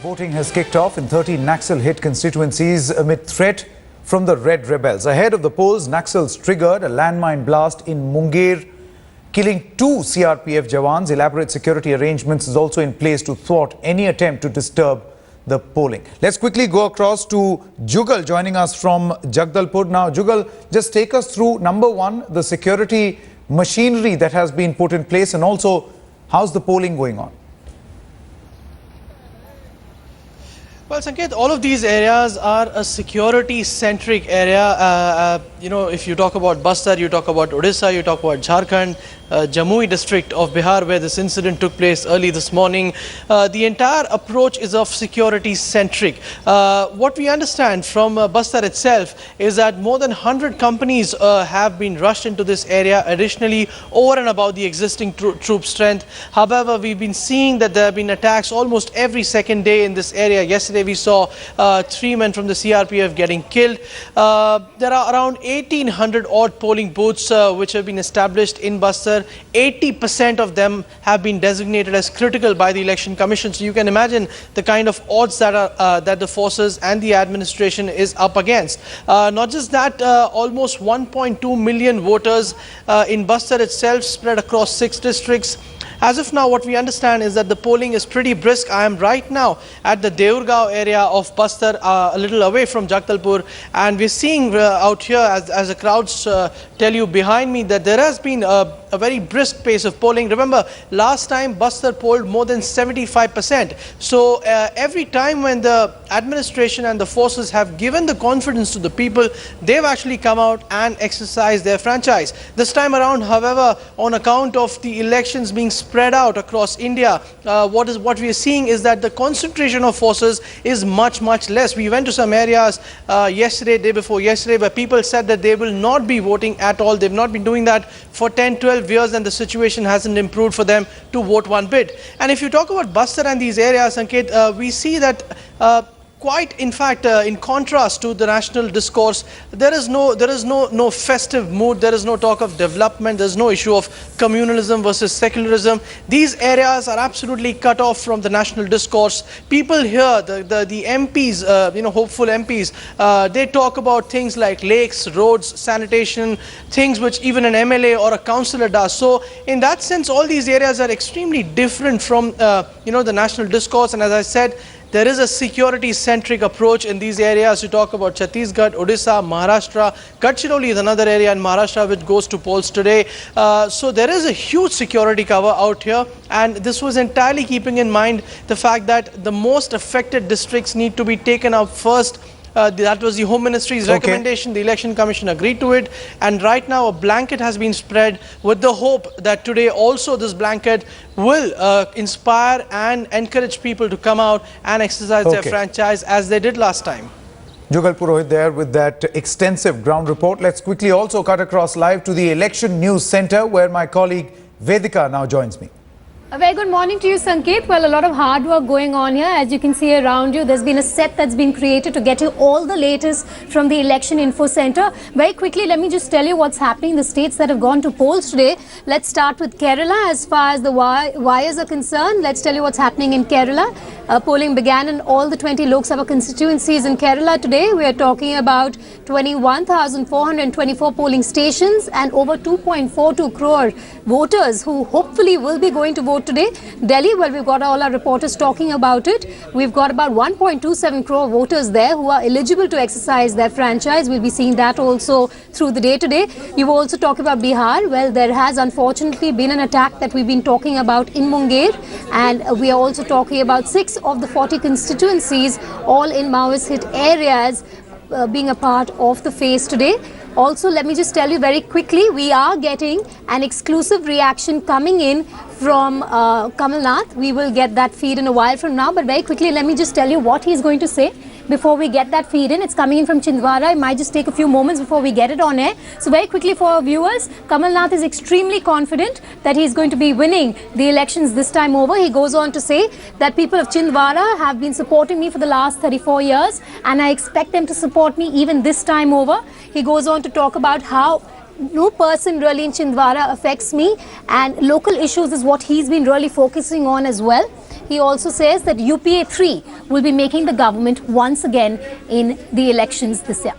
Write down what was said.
Voting has kicked off in 30 Naxal-hit constituencies amid threat from the Red Rebels. Ahead of the polls, Naxals triggered a landmine blast in Munger, killing 2 CRPF Jawans. Elaborate security arrangements is also in place to thwart any attempt to disturb the polling. Let's quickly go across to Jugal joining us from Jagdalpur. Now, Jugal, just take us through, number one, the security machinery that has been put in place, and also how's the polling going on? Well, Sanket, all of these areas are a security-centric area. If you talk about Bastar, you talk about Odisha, you talk about Jharkhand, Jamui district of Bihar, where this incident took place early this morning. The entire approach is of security-centric. What we understand from Bastar itself is that more than 100 companies have been rushed into this area, additionally over and above the existing troop strength. However, we've been seeing that there have been attacks almost every second day in this area. Yesterday, we saw 3 men from the CRPF getting killed. There are around 1,800 odd polling booths which have been established in Bastar. 80% of them have been designated as critical by the Election Commission. So you can imagine the kind of odds that the forces and the administration is up against. Not just that, almost 1.2 million voters in Bastar itself, spread across 6 districts. As of now, what we understand is that the polling is pretty brisk. I am right now at the Deurgaon area of Bastar, a little away from Jagdalpur, and we're seeing out here, as the crowds tell you behind me, that there has been a very brisk pace of polling. Remember, last time Bastar polled more than 75%. So every time when the administration and the forces have given the confidence to the people, they've actually come out and exercised their franchise. This time around, however, on account of the elections being spread out across India, what we are seeing is that the concentration of forces is much less. We went to some areas yesterday, day before yesterday, where people said that they will not be voting at all. They've not been doing that for 10-12 years, and the situation hasn't improved for them to vote one bit. And if you talk about Bastar and these areas, Sanket, we see that quite, in fact, in contrast to the national discourse, there is no festive mood. There is no talk of development. There is no issue of communalism versus secularism. These areas are absolutely cut off from the national discourse. People here, the MPs, hopeful MPs, they talk about things like lakes, roads, sanitation, things which even an MLA or a councillor does. So, in that sense, all these areas are extremely different from the national discourse. And as I said, there is a security-centric approach in these areas. You talk about Chhattisgarh, Odisha, Maharashtra. Gadchiroli is another area in Maharashtra which goes to polls today. So there is a huge security cover out here, and this was entirely keeping in mind the fact that the most affected districts need to be taken up first. That was the Home Ministry's recommendation. The Election Commission agreed to it, and right now a blanket has been spread with the hope that today also this blanket will inspire and encourage people to come out and exercise their franchise as they did last time. Jugal Purohit there with that extensive ground report. Let's quickly also cut across live to the Election News Center, where my colleague Vedika now joins me. A very good morning to you, Sanket. Well, a lot of hard work going on here. As you can see around you, there's been a set that's been created to get you all the latest from the Election Info Center. Very quickly, let me just tell you what's happening in the states that have gone to polls today. Let's start with Kerala. As far as the wires are concerned, let's tell you what's happening in Kerala. Polling began in all the 20 Lok Sabha constituencies in Kerala today. We are talking about 21,424 polling stations and over 2.42 crore voters who hopefully will be going to vote today. Delhi, well, we've got all our reporters talking about it. We've got about 1.27 crore voters there who are eligible to exercise their franchise. We'll be seeing that also through the day today. You've also talked about Bihar. Well, there has unfortunately been an attack that we've been talking about in Munger, and we are also talking about 6 of the 40 constituencies, all in Maoist hit areas, being a part of the phase today. Also, let me just tell you very quickly, we are getting an exclusive reaction coming in from Kamal Nath. We will get that feed in a while from now, but very quickly, let me just tell you what he's going to say before we get that feed in. It's coming in from Chhindwara. It might just take a few moments before we get it on air. So very quickly for our viewers, Kamal Nath is extremely confident that he's going to be winning the elections this time over. He goes on to say that people of Chhindwara have been supporting me for the last 34 years and I expect them to support me even this time over. He goes on to talk about how no person really in Chhindwara affects me, and local issues is what he's been really focusing on as well. He also says that UPA 3 will be making the government once again in the elections this year.